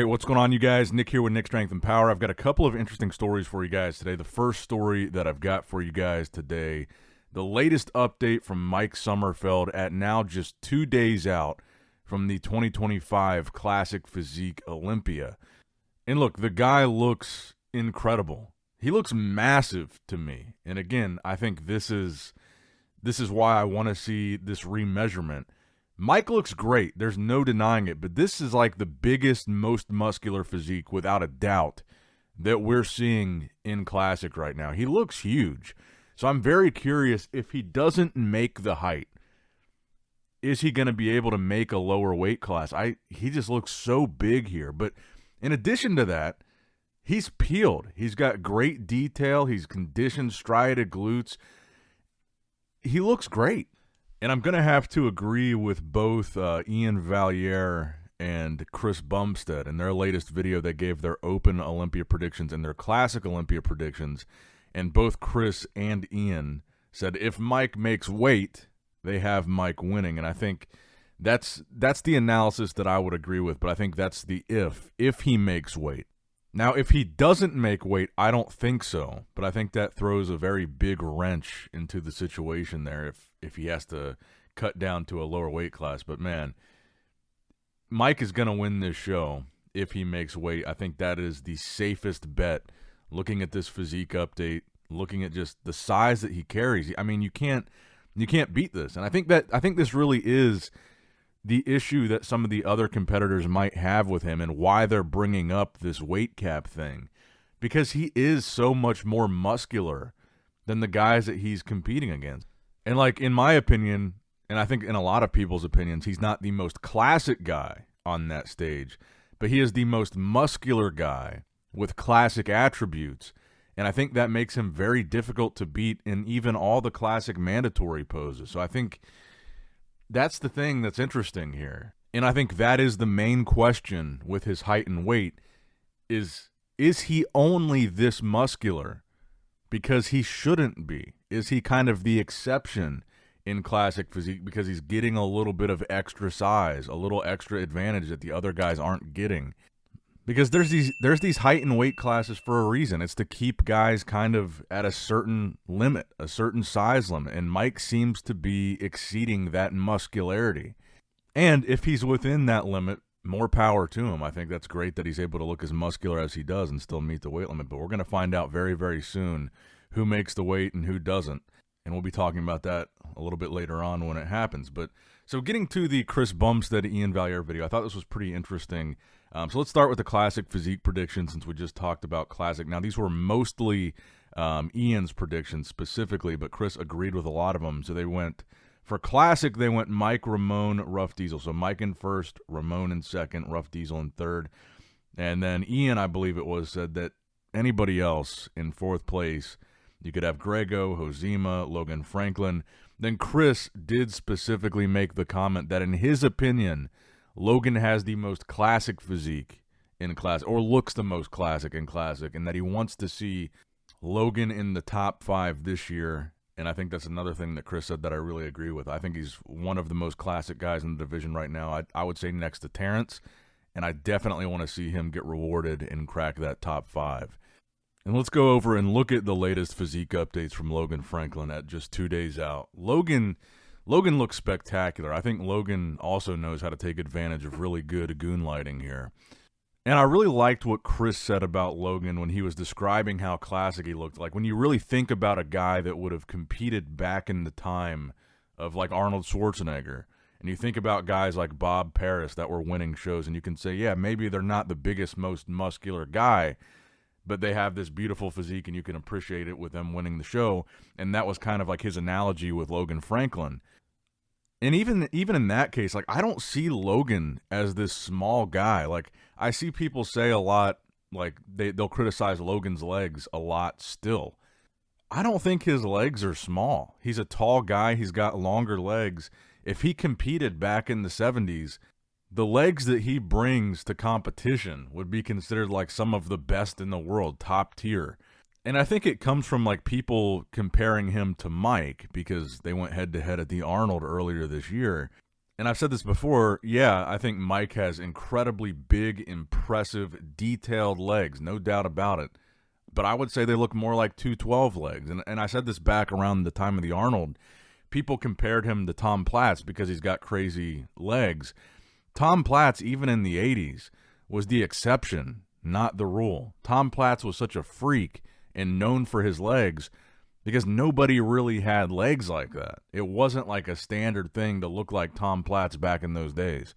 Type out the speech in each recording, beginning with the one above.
right, what's going on, you guys? Nick here with Nick Strength and Power. I've got a couple of interesting stories for you guys today. The first story that I've got for you guys today, the latest update from Mike Sommerfeld at now just 2 days out from the 2025 Classic Physique Olympia. And look, the guy looks incredible. He looks massive to me. And again, I think this is why I want to see this remeasurement. Mike looks great. There's no denying it. But this is like the biggest, most muscular physique, without a doubt, that we're seeing in Classic right now. He looks huge. So I'm very curious, if he doesn't make the height, is he going to be able to make a lower weight class? He just looks so big here. But in addition to that, he's peeled. He's got great detail. He's conditioned, striated glutes. He looks great. And I'm going to have to agree with both Iain Valliere and Chris Bumstead in their latest video. They gave their open Olympia predictions and their classic Olympia predictions. And both Chris and Iain said if Mike makes weight, they have Mike winning. And I think that's the analysis that I would agree with. But I think that's the if he makes weight. Now, if he doesn't make weight, I don't think so. But I think that throws a very big wrench into the situation there if he has to cut down to a lower weight class. But, man, Mike is going to win this show if he makes weight. I think that is the safest bet, looking at this physique update, looking at just the size that he carries. I mean, you can't beat this. And I think this really is the issue that some of the other competitors might have with him and why they're bringing up this weight cap thing, because he is so much more muscular than the guys that he's competing against. And like, in my opinion, and I think in a lot of people's opinions, he's not the most classic guy on that stage, but he is the most muscular guy with classic attributes. And I think that makes him very difficult to beat in even all the classic mandatory poses. So I think that's the thing that's interesting here. And I think that is the main question with his height and weight is he only this muscular because he shouldn't be? Is he kind of the exception in classic physique because he's getting a little bit of extra size, a little extra advantage that the other guys aren't getting? Because there's these height and weight classes for a reason. It's to keep guys kind of at a certain limit, a certain size limit. And Mike seems to be exceeding that muscularity. And if he's within that limit, more power to him. I think that's great that he's able to look as muscular as he does and still meet the weight limit. But we're going to find out very, very soon who makes the weight and who doesn't. And we'll be talking about that a little bit later on when it happens. But so getting to the Chris Bumstead Iain Valliere video, I thought this was pretty interesting. So let's start with the classic physique predictions since we just talked about classic. Now, these were mostly Iain's predictions specifically, but Chris agreed with a lot of them. So they went, for classic, they went Mike, Ramon, Rough Diesel. So Mike in first, Ramon in second, Rough Diesel in third. And then Iain, I believe it was, said that anybody else in fourth place, you could have Grego, Hozema, Logan Franklin. Then Chris did specifically make the comment that in his opinion, Logan has the most classic physique in classic, or looks the most classic in classic, and that he wants to see Logan in the top 5 this year. And I think that's another thing that Chris said that I really agree with. I think he's one of the most classic guys in the division right now. I would say next to Terrence, and I definitely want to see him get rewarded and crack that top 5. And let's go over and look at the latest physique updates from Logan Franklin at just 2 days out. Logan looks spectacular. I think Logan also knows how to take advantage of really good goon lighting here. And I really liked what Chris said about Logan when he was describing how classic he looked like. When you really think about a guy that would have competed back in the time of like Arnold Schwarzenegger, and you think about guys like Bob Paris that were winning shows, and you can say, yeah, maybe they're not the biggest, most muscular guy, but they have this beautiful physique and you can appreciate it with them winning the show. And that was kind of like his analogy with Logan Franklin. And even in that case, like, I don't see Logan as this small guy. Like, I see people say a lot, like they'll criticize Logan's legs a lot still. I don't think his legs are small. He's a tall guy. He's got longer legs. If he competed back in the 70s, the legs that he brings to competition would be considered like some of the best in the world, top tier. And I think it comes from like people comparing him to Mike because they went head to head at the Arnold earlier this year. And I've said this before, yeah, I think Mike has incredibly big, impressive, detailed legs, no doubt about it. But I would say they look more like 212 legs. And I said this back around the time of the Arnold. People compared him to Tom Platz because he's got crazy legs. Tom Platz, even in the 80s, was the exception, not the rule. Tom Platz was such a freak and known for his legs because nobody really had legs like that. It wasn't like a standard thing to look like Tom Platz back in those days,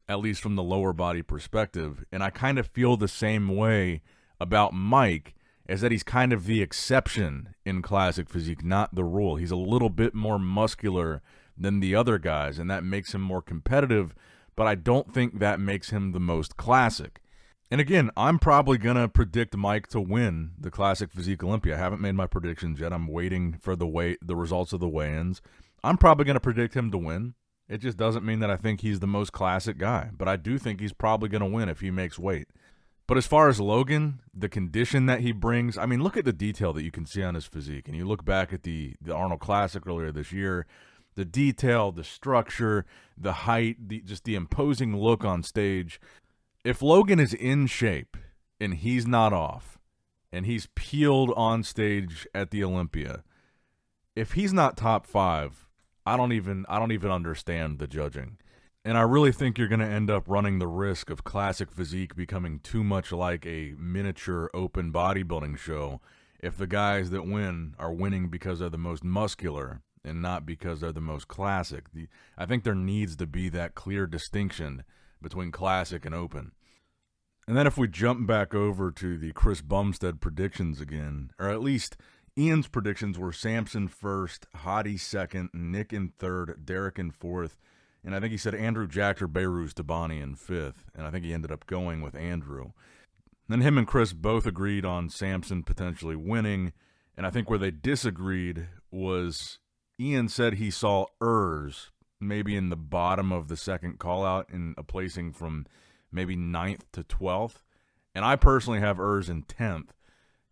at least from the lower body perspective. And I kind of feel the same way about Mike, is that he's kind of the exception in classic physique, not the rule. He's a little bit more muscular than the other guys, and that makes him more competitive, but I don't think that makes him the most classic. And again, I'm probably going to predict Mike to win the Classic Physique Olympia. I haven't made my predictions yet. I'm waiting for the results of the weigh-ins. I'm probably going to predict him to win. It just doesn't mean that I think he's the most classic guy, but I do think he's probably going to win if he makes weight. But as far as Logan, the condition that he brings, I mean, look at the detail that you can see on his physique. And you look back at the Arnold Classic earlier this year, the detail, the structure, the height, just the imposing look on stage. If Logan is in shape and he's not off and he's peeled on stage at the Olympia, if he's not top 5, I don't even understand the judging. And I really think you're going to end up running the risk of classic physique becoming too much like a miniature open bodybuilding show if the guys that win are winning because they're the most muscular and not because they're the most classic. I think there needs to be that clear distinction between classic and open. And then if we jump back over to the Chris Bumstead predictions again, or at least Ian's predictions were Samson first, Hadi second, Nick in third, Derek in fourth, and I think he said Andrew Jack or Beirut Tabani in fifth, and I think he ended up going with Andrew. Then him and Chris both agreed on Samson potentially winning, and I think where they disagreed was Ian said he saw Urs maybe in the bottom of the second call-out in a placing from maybe 9th to 12th. And I personally have Urs in 10th.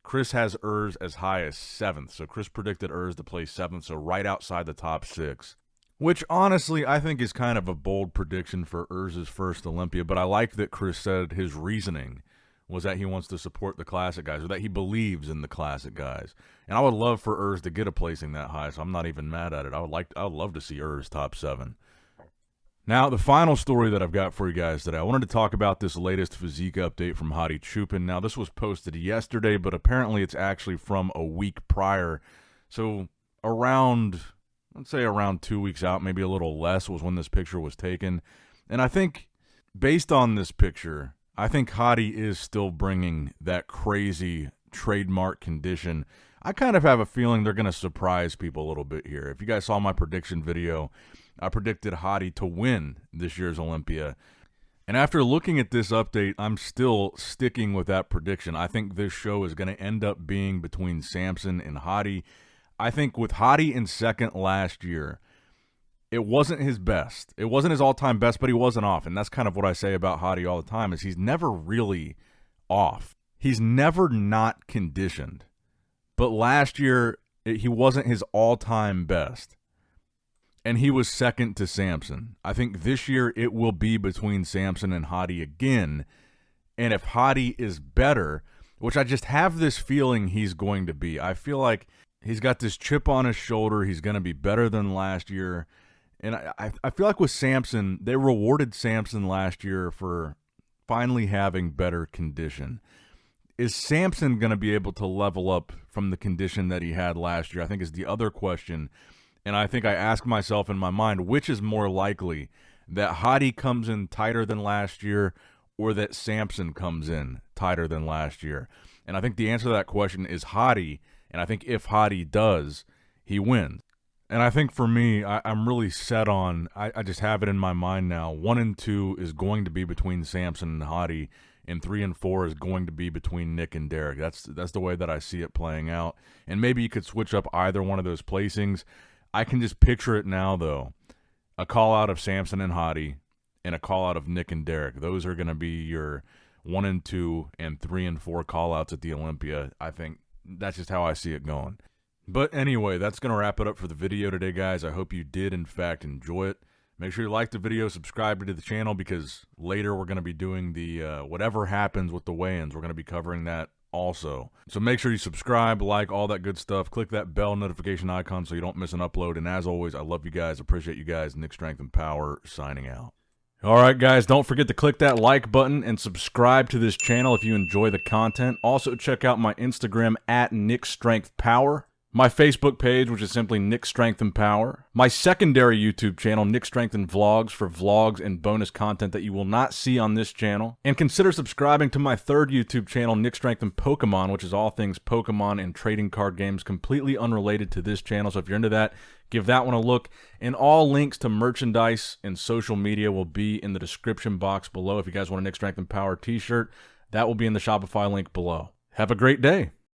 Chris has Urs as high as 7th. So Chris predicted Urs to place 7th, so right outside the top 6. Which, honestly, I think is kind of a bold prediction for Urs's first Olympia. But I like that Chris said his reasoning was that he wants to support the classic guys, or that he believes in the classic guys. And I would love for Urs to get a placing that high, so I'm not even mad at it. I would love to see Urs top 7. Now, the final story that I've got for you guys today, I wanted to talk about this latest physique update from Hadi Choopan. Now, this was posted yesterday, but apparently it's actually from a week prior. So let's say around 2 weeks out, maybe a little less, was when this picture was taken. And I think, based on this picture, I think Hadi is still bringing that crazy trademark condition. I kind of have a feeling they're going to surprise people a little bit here. If you guys saw my prediction video, I predicted Hadi to win this year's Olympia. And after looking at this update, I'm still sticking with that prediction. I think this show is going to end up being between Samson and Hadi. I think with Hadi in second last year, it wasn't his best. It wasn't his all-time best, but he wasn't off. And that's kind of what I say about Hadi all the time, is he's never really off. He's never not conditioned. But last year, he wasn't his all-time best. And he was second to Samson. I think this year it will be between Samson and Hadi again. And if Hadi is better, which I just have this feeling he's going to be, I feel like he's got this chip on his shoulder. He's going to be better than last year. And I feel like with Samson, they rewarded Samson last year for finally having better condition. Is Samson going to be able to level up from the condition that he had last year? I think is the other question. And I think I ask myself in my mind, which is more likely, that Hadi comes in tighter than last year or that Samson comes in tighter than last year? And I think the answer to that question is Hadi. And I think if Hadi does, he wins. And I think for me, I'm really set on, I just have it in my mind now, 1 and 2 is going to be between Samson and Hadi, and 3 and 4 is going to be between Nick and Derek. That's the way that I see it playing out. And maybe you could switch up either one of those placings. I can just picture it now, though. A call-out of Samson and Hadi and a call-out of Nick and Derek. Those are going to be your 1 and 2 and 3 and 4 call-outs at the Olympia. I think that's just how I see it going. But anyway, that's going to wrap it up for the video today, guys. I hope you did, in fact, enjoy it. Make sure you like the video, subscribe to the channel, because later we're going to be doing the whatever happens with the weigh-ins. We're going to be covering that also. So make sure you subscribe, like, all that good stuff. Click that bell notification icon so you don't miss an upload. And as always, I love you guys. Appreciate you guys. Nick Strength and Power signing out. All right, guys, don't forget to click that like button and subscribe to this channel if you enjoy the content. Also, check out my Instagram at Nick Strength Power. My Facebook page, which is simply Nick Strength and Power. My secondary YouTube channel, Nick Strength and Vlogs, for vlogs and bonus content that you will not see on this channel. And consider subscribing to my third YouTube channel, Nick Strength and Pokemon, which is all things Pokemon and trading card games, completely unrelated to this channel. So if you're into that, give that one a look. And all links to merchandise and social media will be in the description box below. If you guys want a Nick Strength and Power t-shirt, that will be in the Shopify link below. Have a great day.